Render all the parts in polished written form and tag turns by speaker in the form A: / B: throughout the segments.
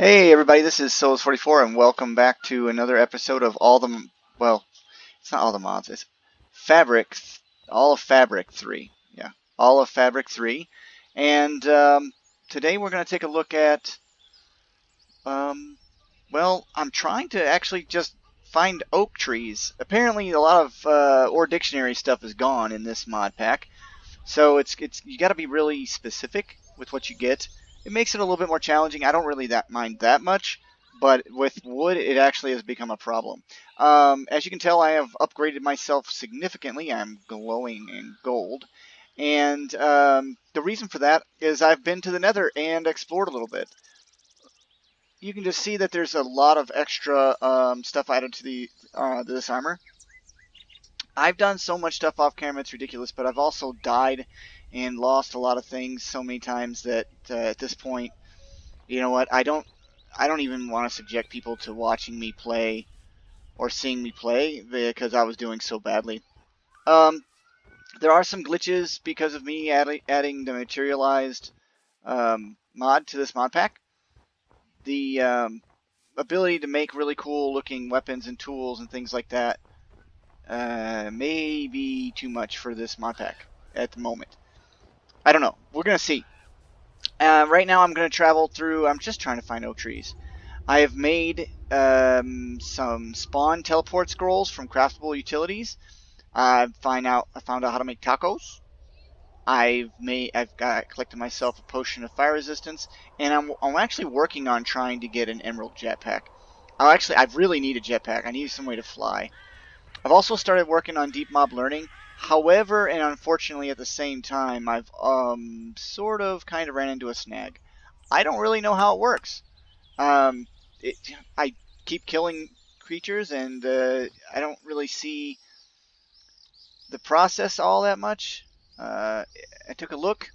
A: Hey everybody, this is Souls44 and welcome back to another episode of well, it's not all the mods, it's Fabric, all of Fabric 3. Yeah, all of Fabric 3. And today we're going to take a look at, well, I'm trying to actually just find oak trees. Apparently a lot of Ore Dictionary stuff is gone in this mod pack. So it's you got to be really specific with what you get. It makes it a little bit more challenging. I don't really mind that much, but with wood, it actually has become a problem. As you can tell, I have upgraded myself significantly. I'm glowing in gold. And the reason for that is I've been to the Nether and explored a little bit. You can just see that there's a lot of extra stuff added to this armor. I've done so much stuff off camera, it's ridiculous, but I've also died and lost a lot of things so many times that at this point, you know what, I don't even want to subject people to watching me play or seeing me play because I was doing so badly. There are some glitches because of me adding the materialized mod to this mod pack. The ability to make really cool looking weapons and tools and things like that may be too much for this mod pack at the moment. I don't know. We're going to see. Right now I'm going to travel through... I'm just trying to find oak trees. I have made some spawn teleport scrolls from craftable utilities. I found out how to make tacos. I've collected myself a potion of fire resistance, and I'm actually working on trying to get an emerald jetpack. I really need a jetpack. I need some way to fly. I've also started working on deep mob learning. However, and unfortunately at the same time, I've sort of kind of ran into a snag. I don't really know how it works. I keep killing creatures, and I don't really see the process all that much. I took a look.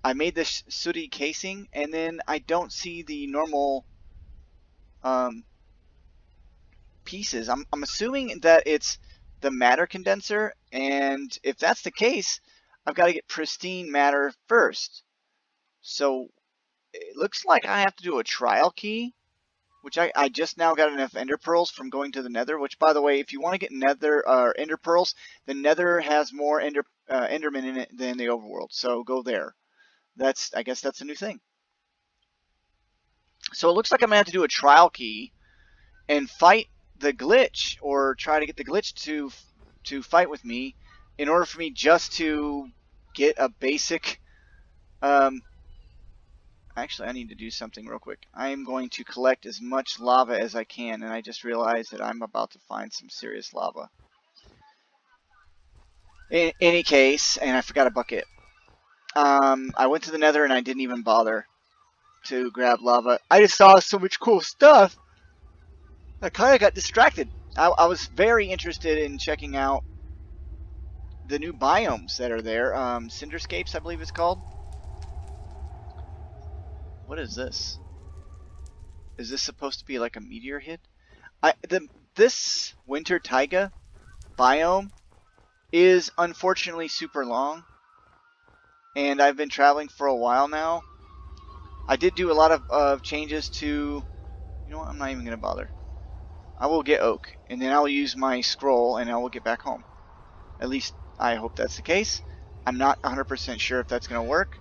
A: I made this sooty casing, and then I don't see the normal pieces. I'm assuming that it's the matter condenser, and if that's the case, I've got to get pristine matter first. So it looks like I have to do a trial key, which I just now got enough ender pearls from going to the Nether. Which, by the way, if you want to get Nether or ender pearls, the Nether has more endermen in it than the overworld. So go there. I guess that's a new thing. So it looks like I'm gonna have to do a trial key and fight the glitch, or try to get the glitch to fight with me, in order for me just to get a basic. Actually, I need to do something real quick. I am going to collect as much lava as I can, and I just realized that I'm about to find some serious lava. In any case, and I forgot a bucket. I went to the Nether and I didn't even bother to grab lava. I just saw so much cool stuff. I kind of got distracted. I was very interested in checking out the new biomes that are there. Cinderscapes, I believe it's called. What is this? Is this supposed to be like a meteor hit? This winter taiga biome is unfortunately super long, and I've been traveling for a while now. I did do a lot of changes to... You know what? I'm not even going to bother. I will get oak, and then I will use my scroll, and I will get back home. At least I hope that's the case. I'm not 100% sure if that's going to work,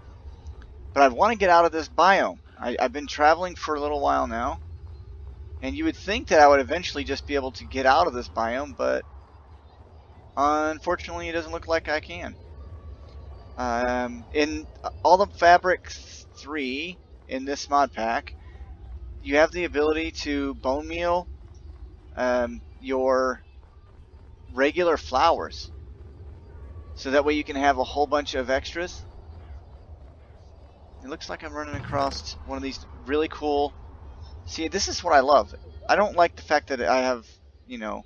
A: but I want to get out of this biome. I've been traveling for a little while now, and you would think that I would eventually just be able to get out of this biome, but unfortunately it doesn't look like I can. In all the Fabric 3 in this mod pack, you have the ability to bone meal your regular flowers, so that way you can have a whole bunch of extras. It looks like I'm running across one of these really cool... See, this is what I love. I don't like the fact that I have, you know,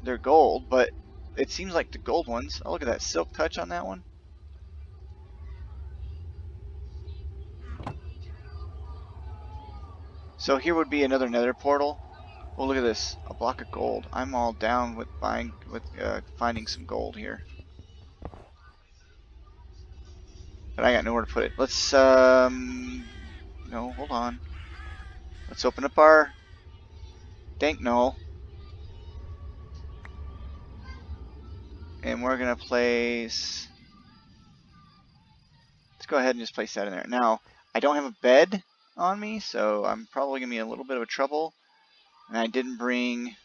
A: they're gold, but it seems like the gold ones... Oh, look at that silk touch on that one. So here would be another nether portal. Oh, look at this. A block of gold. I'm all down with finding some gold here. But I got nowhere to put it. Let's, no, hold on. Let's open up our dank null. And we're going to place... Let's go ahead and just place that in there. Now, I don't have a bed on me, so I'm probably going to be in a little bit of trouble. And I didn't bring...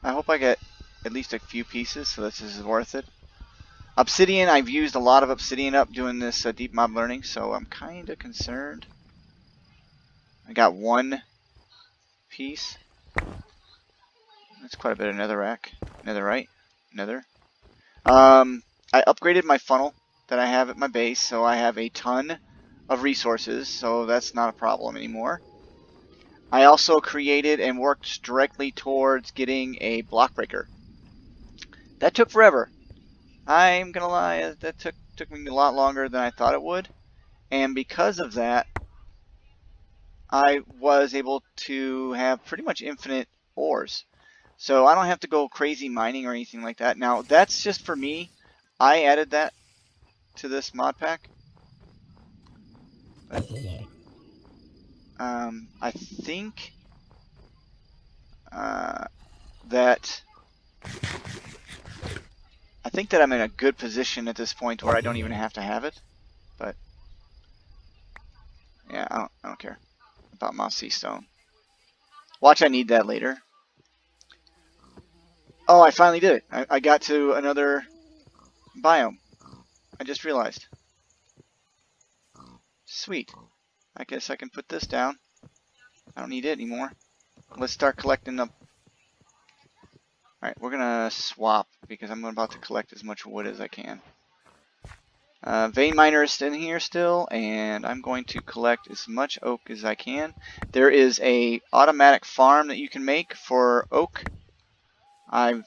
A: I hope I get at least a few pieces, so this is worth it. Obsidian, I've used a lot of obsidian up doing this deep mob learning, so I'm kind of concerned. I got one piece. That's quite a bit of netherrack. Netherite. Nether. I upgraded my funnel that I have at my base, so I have a ton of resources, so that's not a problem anymore. I also created and worked directly towards getting a block breaker. That took forever. I'm gonna lie, that took me a lot longer than I thought it would. And because of that, I was able to have pretty much infinite ores. So I don't have to go crazy mining or anything like that. Now, that's just for me. I added that to this mod pack. But, I think that I'm in a good position at this point where I don't even have to have it. But yeah, I don't care about moss sea stone. Watch, I need that later. Oh, I finally did it. I got to another biome. I just realized. Sweet. I guess I can put this down. I don't need it anymore. Let's start collecting up. Alright, we're gonna swap because I'm about to collect as much wood as I can. Vein miner is in here still, and I'm going to collect as much oak as I can. There is a automatic farm that you can make for oak. I've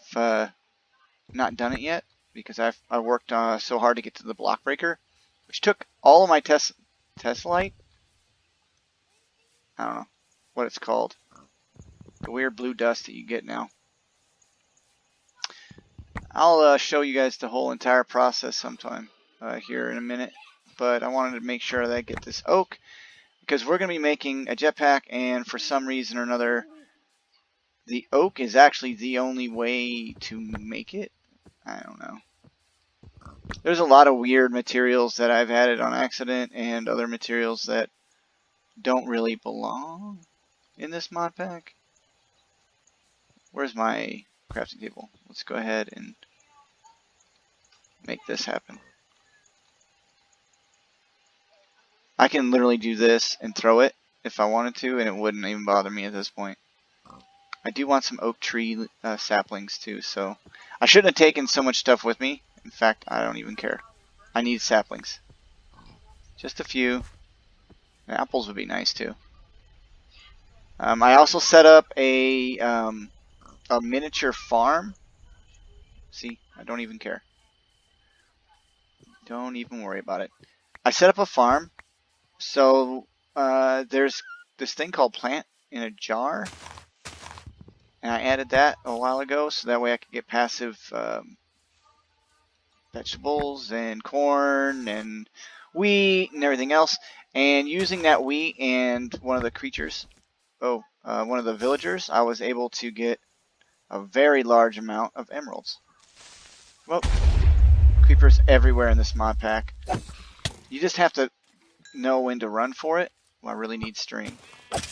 A: not done it yet because I worked so hard to get to the block breaker, which took all of my Tessalite. I don't know what it's called. The weird blue dust that you get now. I'll show you guys the whole entire process sometime here in a minute. But I wanted to make sure that I get this oak because we're going to be making a jetpack, and for some reason or another, the oak is actually the only way to make it. I don't know. There's a lot of weird materials that I've added on accident and other materials that don't really belong in this mod pack. Where's my crafting table? Let's go ahead and make this happen. I can literally do this and throw it if I wanted to, and it wouldn't even bother me at this point. I do want some oak tree saplings too, so I shouldn't have taken so much stuff with me. In fact, I don't even care. I need saplings. Just a few. And apples would be nice too. I also set up a miniature farm. See, I don't even care. Don't even worry about it. I set up a farm. So there's this thing called plant in a jar. And I added that a while ago so that way I could get passive vegetables and corn and wheat and everything else. And using that wheat and one of the creatures, one of the villagers, I was able to get a very large amount of emeralds. Well, creepers everywhere in this mod pack. You just have to know when to run for it. Well, I really need string. But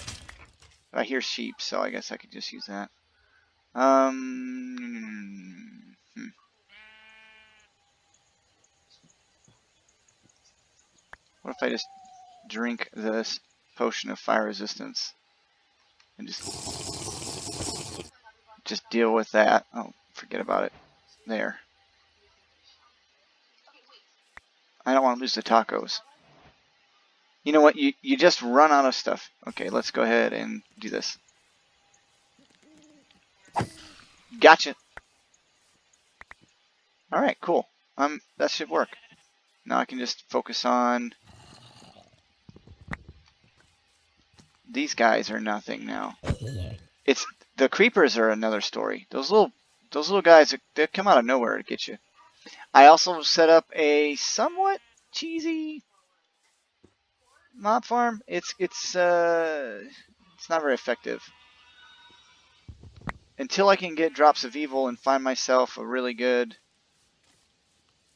A: I hear sheep, so I guess I could just use that. What if I just drink this potion of fire resistance and just deal with that? Oh, forget about it. There. I don't want to lose the tacos. You know what? You just run out of stuff. Okay, let's go ahead and do this. Gotcha. Alright, cool. That should work. Now I can just focus on... These guys are nothing now. The creepers are another story. Those little guys, they come out of nowhere to get you. I also set up a somewhat cheesy mob farm. It's not very effective. Until I can get drops of evil and find myself a really good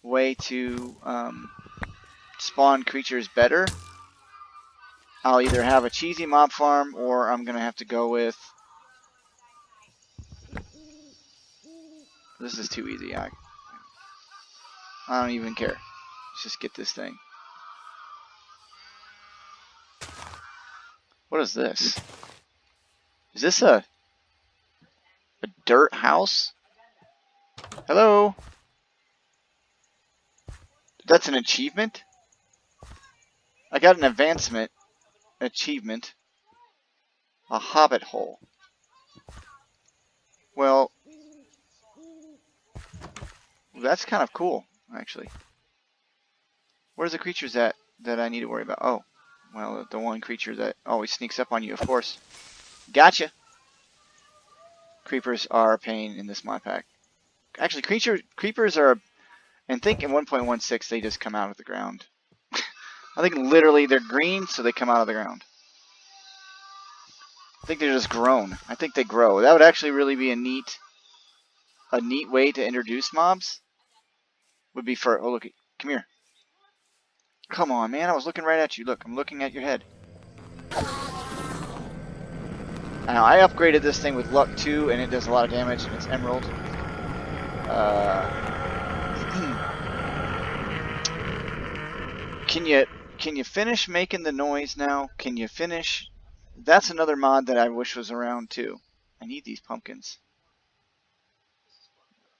A: way to spawn creatures better, I'll either have a cheesy mob farm or I'm gonna have to go with. This is too easy. I don't even care. Let's just get this thing. What is this? Is this a dirt house? Hello? That's an achievement? I got an advancement achievement. A hobbit hole. Well, that's kind of cool, actually. Where's the creatures that I need to worry about? Oh, well, the one creature that always sneaks up on you, of course. Gotcha. Creepers are a pain in this mod pack. Actually, creepers are, and think in 1.16 they just come out of the ground. I think literally they're green, so they come out of the ground. I think they're just grown. I think they grow. That would actually really be a neat way to introduce mobs. Would be for, oh look, come here. Come on, man, I was looking right at you. Look, I'm looking at your head. Now, I upgraded this thing with luck 2, and it does a lot of damage, and it's emerald. Can you finish making the noise now? Can you finish? That's another mod that I wish was around too. I need these pumpkins.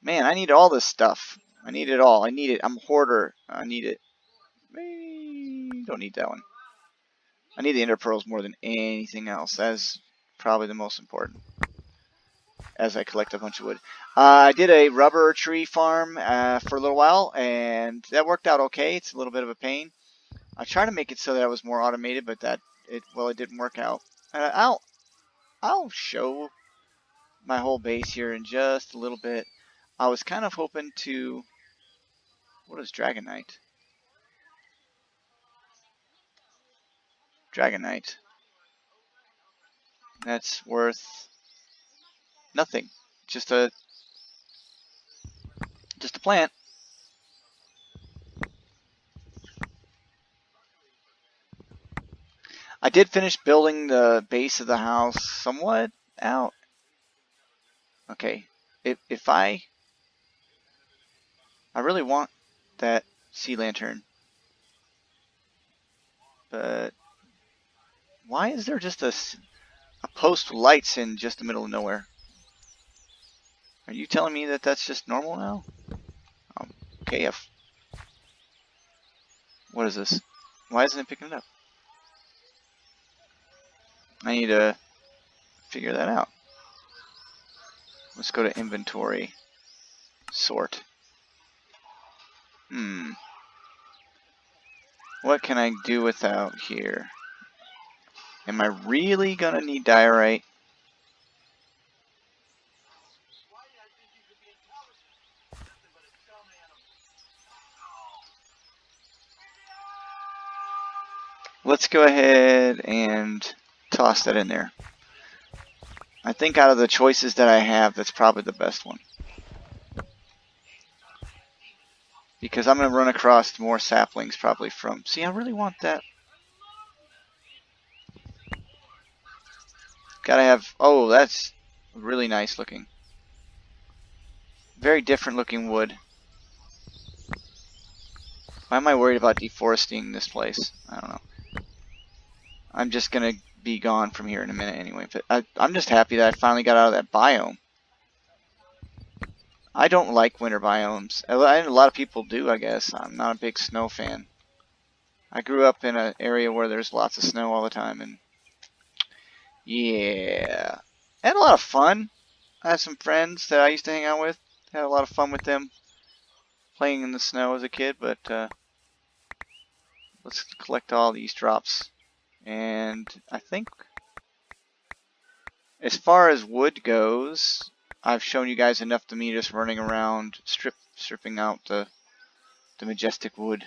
A: Man, I need all this stuff. I need it all. I need it. I'm a hoarder. I need it. Don't need that one. I need the ender pearls more than anything else. That's probably the most important. As I collect a bunch of wood. I did a rubber tree farm for a little while, and that worked out okay. It's a little bit of a pain. I tried to make it so that it was more automated, but it didn't work out. I'll show my whole base here in just a little bit. I was kind of hoping to. What is Dragonite? Dragonite. That's worth nothing. Just a plant. I did finish building the base of the house somewhat out. Okay, if I really want that sea lantern, but why is there just a post with lights in just the middle of nowhere? Are you telling me that that's just normal now? KF. What is this? Why isn't it picking it up? I need to figure that out. Let's go to inventory. Sort. What can I do without here? Am I really gonna need diorite? Let's go ahead and toss that in there. I think out of the choices that I have, that's probably the best one. Because I'm going to run across more saplings probably from... See, I really want that. Gotta have... Oh, that's really nice looking. Very different looking wood. Why am I worried about deforesting this place? I don't know. I'm just going to be gone from here in a minute anyway. But I'm just happy that I finally got out of that biome. I don't like winter biomes. A lot of people do, I guess. I'm not a big snow fan. I grew up in an area where there's lots of snow all the time, and yeah. I had a lot of fun. I had some friends that I used to hang out with. Had a lot of fun with them playing in the snow as a kid, but let's collect all these drops. And I think As far as wood goes, I've shown you guys enough to me just running around stripping out the majestic wood.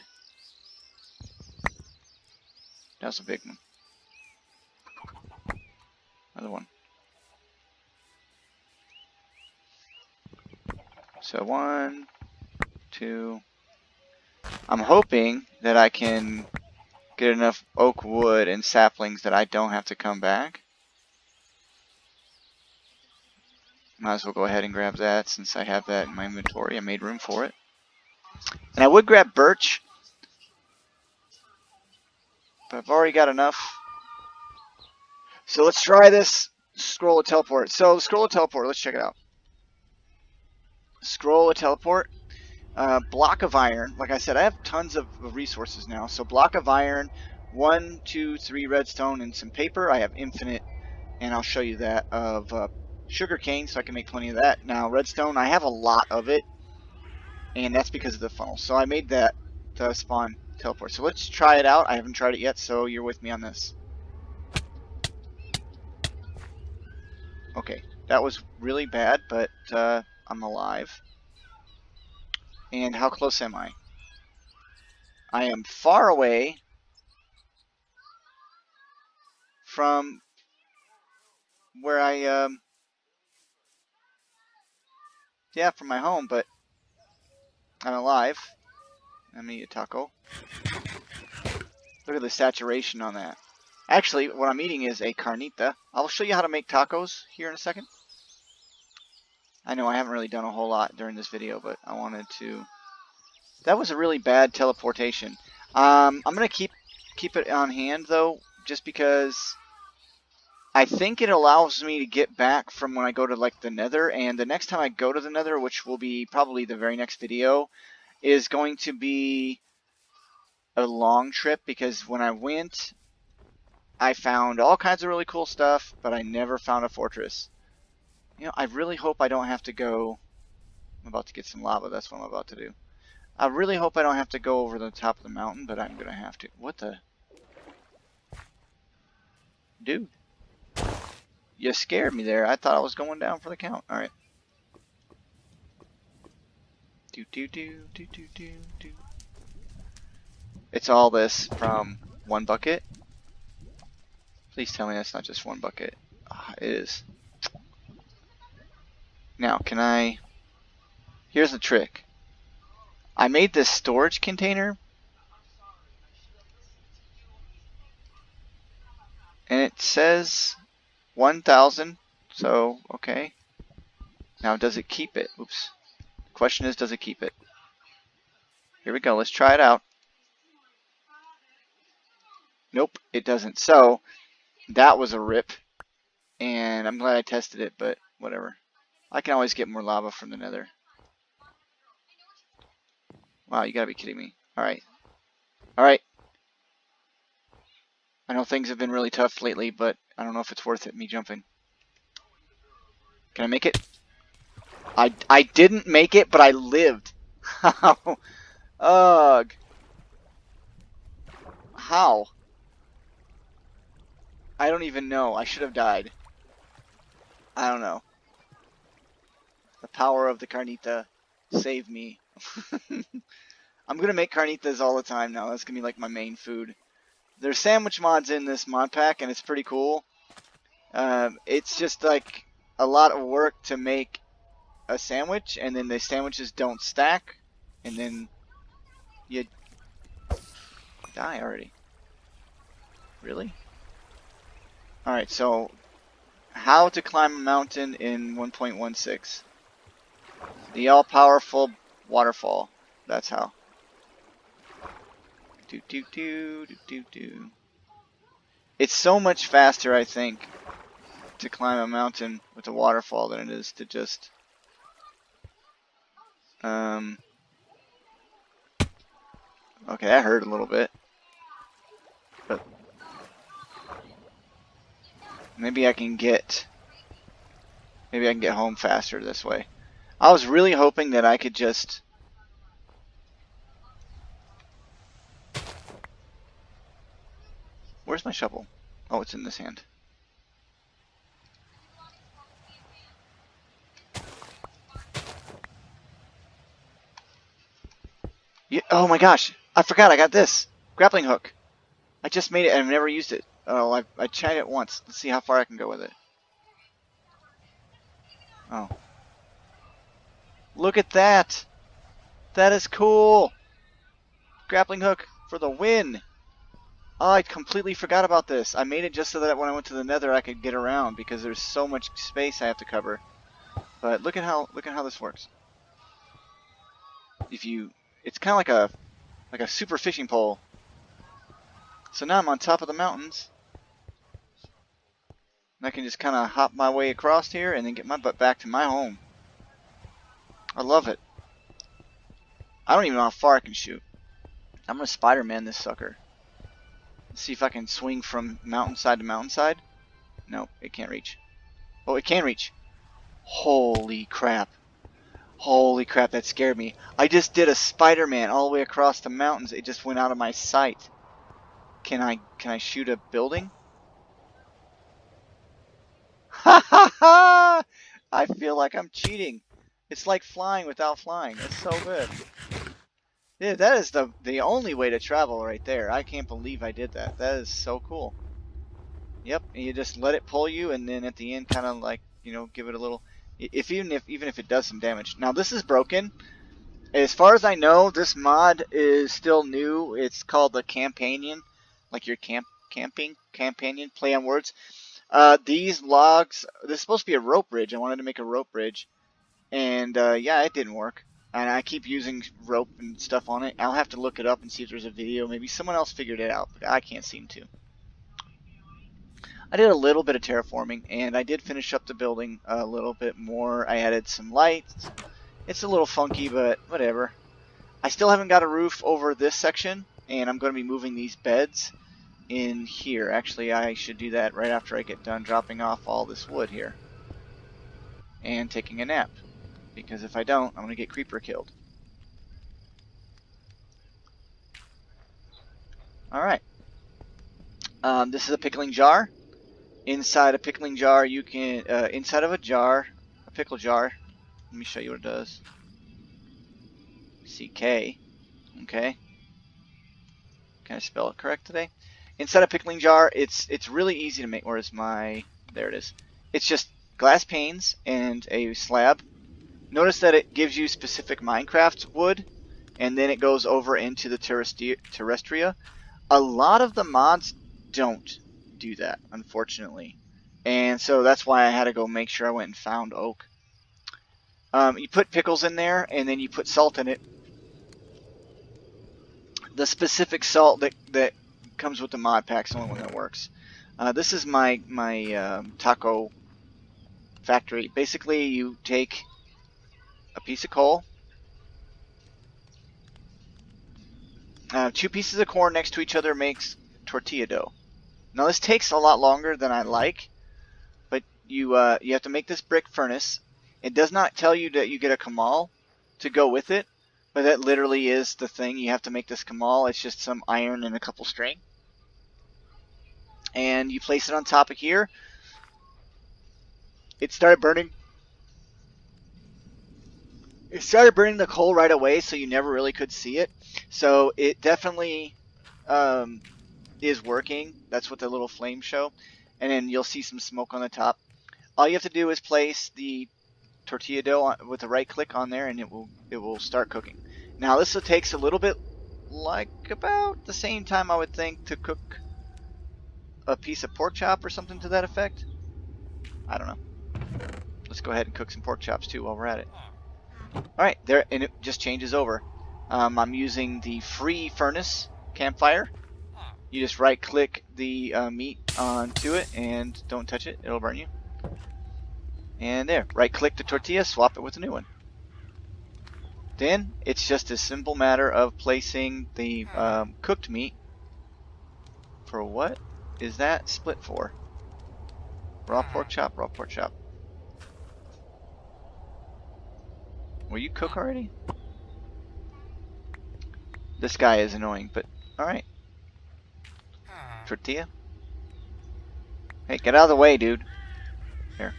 A: That was a big one. Another one. So 1, 2. I'm hoping that I can get enough oak wood and saplings that I don't have to come back. Might as well go ahead and grab that since I have that in my inventory. I made room for it. And I would grab birch, but I've already got enough. So let's try this scroll of teleport. So scroll of teleport, let's check it out. Scroll of teleport. Block of iron. Like I said, I have tons of resources now. So block of iron, 1, 2, 3 redstone, and some paper. I have infinite, and I'll show you that, of sugar cane, so I can make plenty of that. Now redstone, I have a lot of it, and that's because of the funnel. So I made that to spawn teleport. So let's try it out. I haven't tried it yet, so you're with me on this. Okay, that was really bad, but I'm alive. And how close am I? I am far away from where I, yeah, from my home, but I'm alive. Let me eat a taco. Look at the saturation on that. Actually, what I'm eating is a carnita. I'll show you how to make tacos here in a second. I know I haven't really done a whole lot during this video, but I wanted to. That was a really bad teleportation. I'm gonna keep it on hand though, just because I think it allows me to get back from when I go to like the Nether, and the next time I go to the Nether, which will be probably the very next video, is going to be a long trip, because when I went, I found all kinds of really cool stuff, but I never found a fortress. You know, I really hope I don't have to go. I'm about to get some lava. That's what I'm about to do. I really hope I don't have to go over the top of the mountain, but I'm going to have to. What the? Dude. You scared me there. I thought I was going down for the count. Alright. Do. It's all this from one bucket. Please tell me that's not just one bucket. Ah, it is. Now, can I... Here's the trick. I made this storage container, and it says 1,000, so okay. Now, does it keep it? Oops. The question is, does it keep it? Here we go. Let's try it out. Nope, it doesn't. So, that was a rip, and I'm glad I tested it, but whatever. I can always get more lava from the Nether. Wow, you gotta be kidding me. Alright. Alright. I know things have been really tough lately, but I don't know if it's worth it, me jumping. Can I make it? I didn't make it, but I lived. How? Ugh. How? I don't even know. I should have died. I don't know. The power of the carnita saved me. I'm gonna make carnitas all the time now. That's gonna be like my main food. There's sandwich mods in this mod pack, and it's pretty cool. It's just like a lot of work to make a sandwich, and then the sandwiches don't stack, and then you die already. Really? Alright, so how to climb a mountain in 1.16. The all-powerful waterfall. That's how. Do. It's so much faster, I think, to climb a mountain with a waterfall than it is to just okay, that hurt a little bit, but maybe I can get home faster this way. I was really hoping that I could just Where's my shovel? Oh, it's in this hand. Oh my gosh, I forgot I got this. Grappling hook. I just made it and I've never used it. Oh, I tried it once. Let's see how far I can go with it. Oh. Look at that. That is cool. Grappling hook for the win. Oh, I completely forgot about this. I made it just so that when I went to the Nether I could get around because there's so much space I have to cover. But look at how this works. It's kind of like a super fishing pole. So now I'm on top of the mountains. And I can just kind of hop my way across here and then get my butt back to my home. I love it. I don't even know how far I can shoot. I'm gonna Spider-Man this sucker. Let's see if I can swing from mountainside to mountainside. No, it can't reach. Oh, it can reach. Holy crap. Holy crap, that scared me. I just did a Spider-Man all the way across the mountains. It just went out of my sight. Can I shoot a building? Ha ha ha! I feel like I'm cheating. It's like flying without flying. It's so good. Yeah, that is the only way to travel right there. I can't believe I did that. That is so cool. Yep, and you just let it pull you, and then at the end, kind of like, you know, give it a little. Even if it does some damage. Now this is broken. As far as I know, this mod is still new. It's called the Companion, like your camping companion. Play on words. These logs. This is supposed to be a rope bridge. I wanted to make a rope bridge, and yeah, it didn't work. And I keep using rope and stuff on it. I'll have to look it up and see if there's a video. Maybe someone else figured it out, but I can't seem to. I did a little bit of terraforming, and I did finish up the building a little bit more. I added some lights. It's a little funky, but whatever. I still haven't got a roof over this section, and I'm going to be moving these beds in here. Actually, I should do that right after I get done dropping off all this wood here. And taking a nap. Because if I don't, I'm going to get creeper killed. Alright. This is a pickling jar. Inside a pickling jar, you can, inside of a jar, a pickle jar, let me show you what it does. CK. Okay. Can I spell it correct today? Inside a pickling jar, it's really easy to make. Where's my... There it is. It's just glass panes and a slab. Notice that it gives you specific Minecraft wood, and then it goes over into the terrestria. A lot of the mods don't do that, unfortunately. And so that's why I had to go make sure I went and found oak. You put pickles in there, and then you put salt in it. The specific salt that comes with the mod pack is the only one that works. This is my taco factory. Basically, you take a piece of coal, 2 pieces of corn next to each other makes tortilla dough. Now this takes a lot longer than I like, but you have to make this brick furnace. It does not tell you that you get a kamal to go with it, but that literally is the thing. You have to make this kamal. It's just some iron and a couple string. And you place it on top of here. It started burning. It started burning the coal right away, so you never really could see it. So it definitely is working. That's what the little flames show. And then you'll see some smoke on the top. All you have to do is place the tortilla dough with a right click on there, and it will start cooking. Now this takes a little bit, like about the same time I would think to cook a piece of pork chop or something to that effect. I don't know. Let's go ahead and cook some pork chops too while we're at it. Alright, there, and it just changes over. I'm using the free furnace campfire. You just right click the meat onto it and don't touch it, it'll burn you. And there, right click the tortilla, swap it with a new one. Then it's just a simple matter of placing the cooked meat. For what is that split for? Raw pork chop, raw pork chop. Will you cook already? This guy is annoying, but alright. Tortilla? Hey, get out of the way, dude. Here.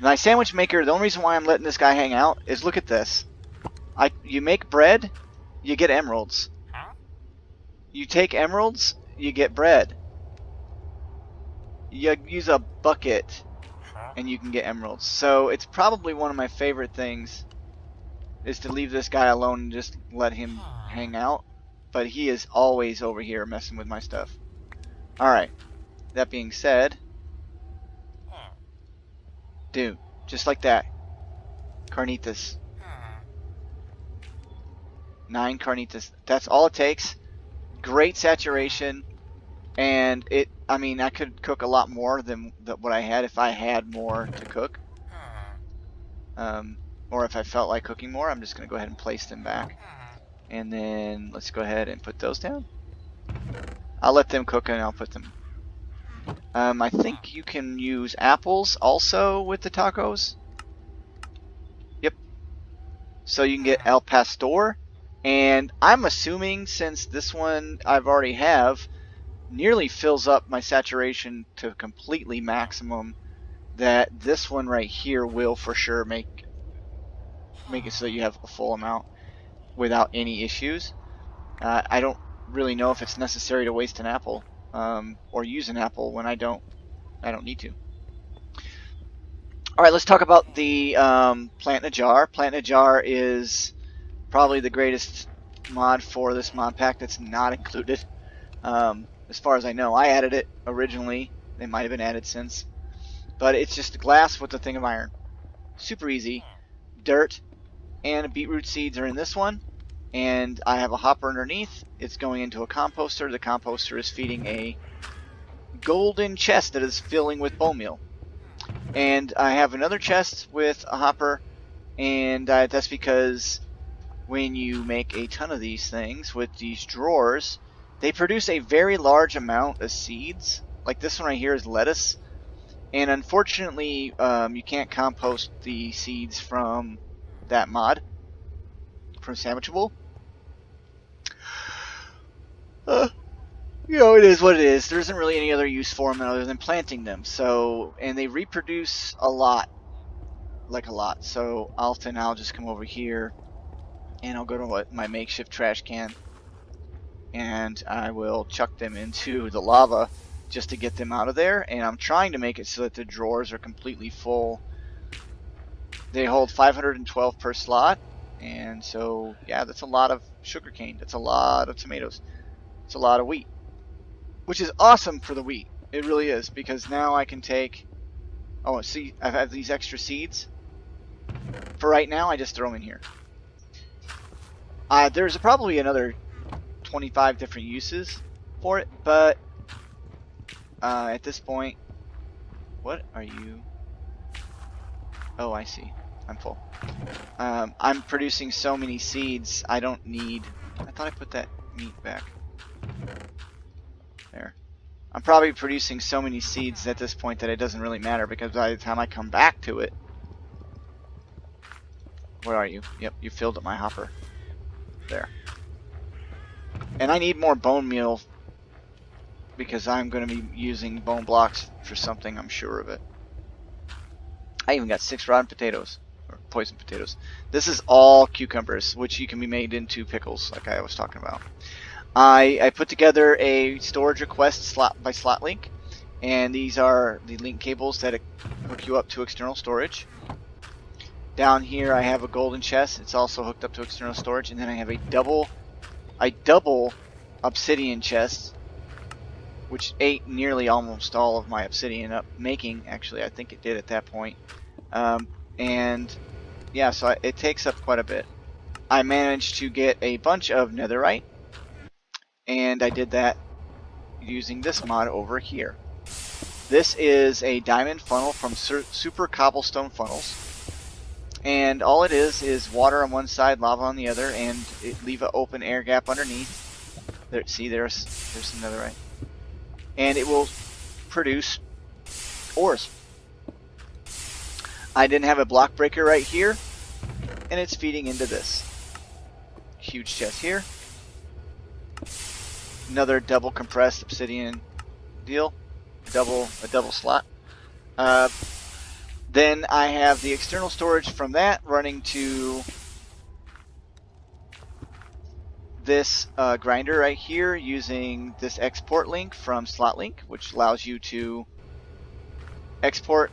A: My sandwich maker, the only reason why I'm letting this guy hang out is look at this. You make bread, you get emeralds. You take emeralds, you get bread. You use a bucket, and you can get emeralds. So it's probably one of my favorite things is to leave this guy alone and just let him hang out. But he is always over here messing with my stuff. Alright, that being said, dude, just like that. Carnitas. 9 carnitas. That's all it takes. Great saturation. And I mean, I could cook a lot more than what I had if I had more to cook. Or if I felt like cooking more, I'm just going to go ahead and place them back. And then let's go ahead and put those down. I'll let them cook and I'll put them. I think you can use apples also with the tacos. Yep. So you can get El Pastor. And I'm assuming since this one I've already have nearly fills up my saturation to completely maximum, that this one right here will for sure make it so that you have a full amount without any issues. I don't really know if it's necessary to waste an apple or use an apple when I don't need to. Alright, let's talk about the Plant in a Jar. Plant in a Jar is probably the greatest mod for this mod pack that's not included. As far as I know, I added it originally. They might have been added since. But it's just glass with a thing of iron. Super easy. Dirt and beetroot seeds are in this one. And I have a hopper underneath. It's going into a composter. The composter is feeding a golden chest that is filling with bone meal. And I have another chest with a hopper. And that's because when you make a ton of these things with these drawers, they produce a very large amount of seeds. Like this one right here is lettuce. And unfortunately, you can't compost the seeds from that mod, from Sandwichable. You know, it is what it is. There isn't really any other use for them other than planting them. So, and they reproduce a lot. Like a lot. So often I'll just come over here and I'll go to my makeshift trash can. And I will chuck them into the lava just to get them out of there. And I'm trying to make it so that the drawers are completely full. They hold 512 per slot. And so, yeah, that's a lot of sugarcane. That's a lot of tomatoes. It's a lot of wheat. Which is awesome for the wheat. It really is. Because now I can take... Oh, see, I have these extra seeds. For right now, I just throw them in here. There's probably another 25 different uses for it, but at this point, what are you? Oh, I see. I'm full. I'm producing so many seeds. I don't need. I thought I put that meat back. There. I'm probably producing so many seeds at this point that it doesn't really matter because by the time I come back to it, where are you? Yep, you filled up my hopper. There. And I need more bone meal because I'm going to be using bone blocks for something, I'm sure of it. I even got 6 rotten potatoes, or poison potatoes. This is all cucumbers, which you can be made into pickles, like I was talking about. I put together a storage request slot by slot link, and these are the link cables that hook you up to external storage. Down here I have a golden chest. It's also hooked up to external storage, and then I have a double obsidian chest, which ate nearly almost all of my obsidian up making. Actually, I think it did at that point. And yeah, so it takes up quite a bit. I managed to get a bunch of netherite, and I did that using this mod over here. This is a diamond funnel from Super Cobblestone Funnels. And all it is water on one side, lava on the other, and leave an open air gap underneath. There, see, there's some netherite. And it will produce ores. I didn't have a block breaker right here, and it's feeding into this. Huge chest here. Another double compressed obsidian deal. A double slot. Then I have the external storage from that running to this grinder right here using this export link from SlotLink, which allows you to export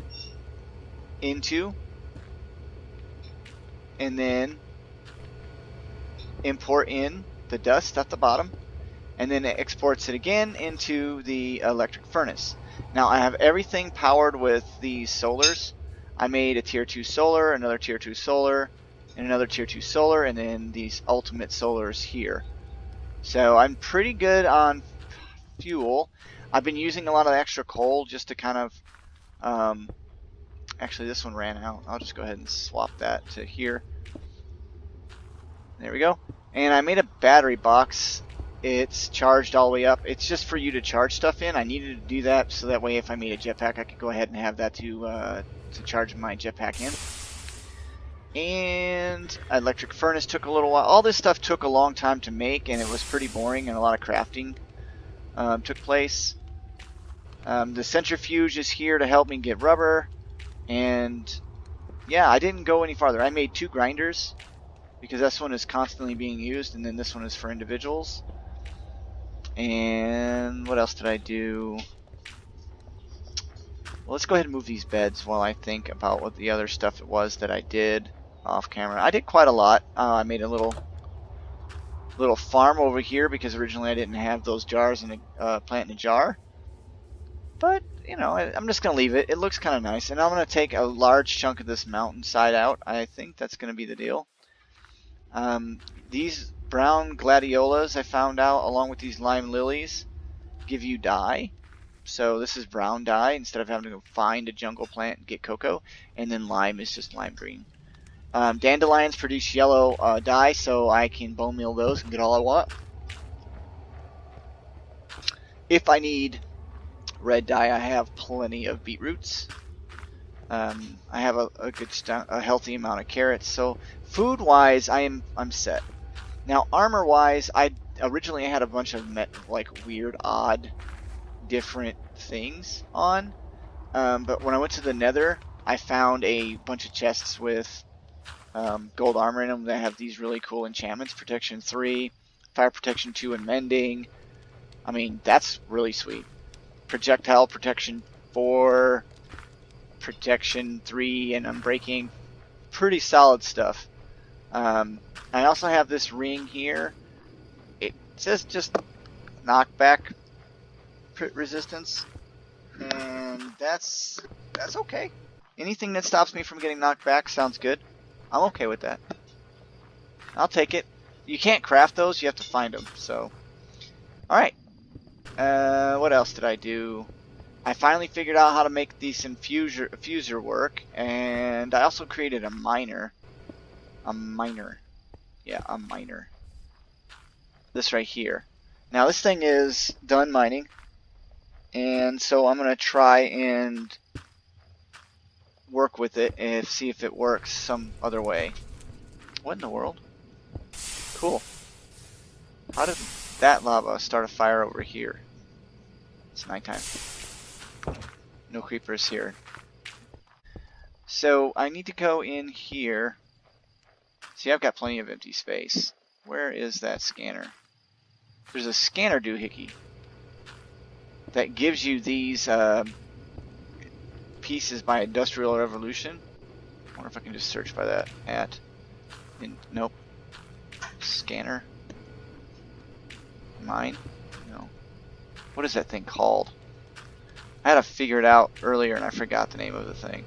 A: into and then import in the dust at the bottom, and then it exports it again into the electric furnace. Now I have everything powered with these solars. I made a tier 2 solar, another tier 2 solar, and another tier 2 solar, and then these ultimate solars here. So I'm pretty good on fuel. I've been using a lot of extra coal just to kind of actually this one ran out. I'll just go ahead and swap that to here. There we go. And I made a battery box. It's charged all the way up. It's just for you to charge stuff in. I needed to do that so that way if I made a jetpack I could go ahead and have that to charge my jetpack in. And electric furnace took a little while. All this stuff took a long time to make, and it was pretty boring, and a lot of crafting took place. The centrifuge is here to help me get rubber. And yeah, I didn't go any farther. I made 2 grinders because this one is constantly being used, and then this one is for individuals. And what else did I do? Well, let's go ahead and move these beds while I think about what the other stuff it was that I did off camera. I did quite a lot. I made a little farm over here because originally I didn't have those jars in a plant in a jar. But, you know, I'm just going to leave it. It looks kind of nice. And I'm going to take a large chunk of this mountainside out. I think that's going to be the deal. These brown gladiolas I found out, along with these lime lilies, give you dye. So this is brown dye instead of having to go find a jungle plant and get cocoa. And then lime is just lime green. Dandelions produce yellow dye, so I can bone meal those and get all I want. If I need red dye, I have plenty of beetroots. I have a healthy amount of carrots. So food-wise, I'm set. Now armor-wise, I originally had a bunch of weird, odd, different things on. But when I went to the Nether, I found a bunch of chests with gold armor in them that have these really cool enchantments: protection 3, fire protection 2, and mending. I mean, that's really sweet. Projectile protection 4, protection 3, and unbreaking. Pretty solid stuff. I also have this ring here. It says just knockback resistance, and that's okay. Anything that stops me from getting knocked back sounds good. I'm okay with that. I'll take it. You can't craft those, you have to find them. So, alright. What else did I do? I finally figured out how to make these infuser work, and I also created a miner. Yeah, a miner. This right here. Now this thing is done mining, and so I'm going to try and work with it and see if it works some other way. What in the world? Cool. How did that lava start a fire over here? It's nighttime. No creepers here. So I need to go in here. See, I've got plenty of empty space. Where is that scanner? There's a scanner doohickey that gives you these pieces by Industrial Revolution. I wonder if I can just search by that. Nope. Scanner. Mine? No. What is that thing called? I had to figure it out earlier and I forgot the name of the thing.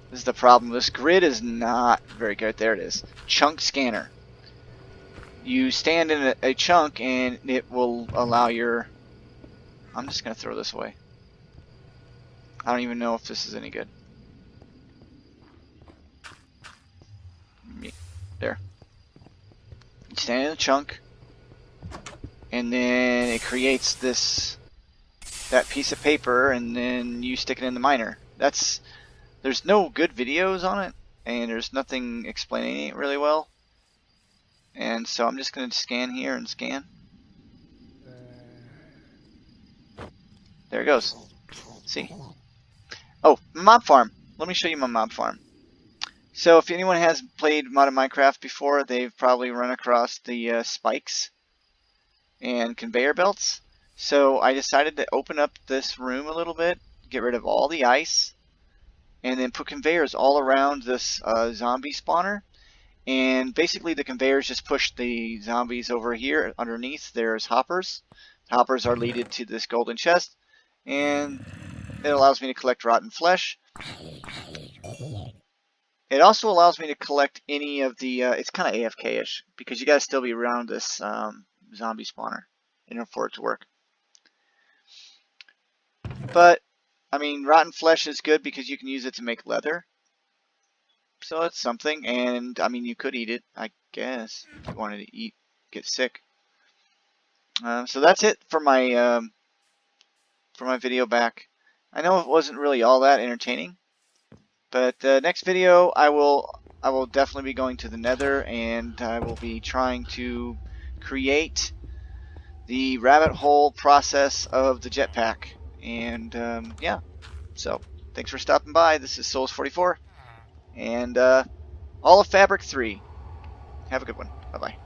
A: This is the problem. This grid is not very good. There it is. Chunk scanner. You stand in a chunk and it will allow your... I'm just going to throw this away. I don't even know if this is any good. There. You stand in a chunk, and then it creates that piece of paper, and then you stick it in the miner. There's no good videos on it, and there's nothing explaining it really well. And so I'm just going to scan here and scan. There it goes. See? Oh, mob farm. Let me show you my mob farm. So if anyone has played modded Minecraft before, they've probably run across the spikes and conveyor belts. So I decided to open up this room a little bit, get rid of all the ice, and then put conveyors all around this zombie spawner. And basically the conveyors just push the zombies over here. Underneath there's hoppers. Hoppers are leaded to this golden chest, and it allows me to collect rotten flesh. It also allows me to collect any of the, it's kind of AFK-ish, because you gotta still be around this zombie spawner in order for it to work. But, I mean, rotten flesh is good because you can use it to make leather. So it's something, and, I mean, you could eat it, I guess, if you wanted to get sick. So that's it for my video back. I know it wasn't really all that entertaining, but next video I will definitely be going to the Nether, and I will be trying to create the rabbit hole process of the jetpack. And yeah, so thanks for stopping by. This is Souls44, and all of Fabric 3. Have a good one. Bye bye.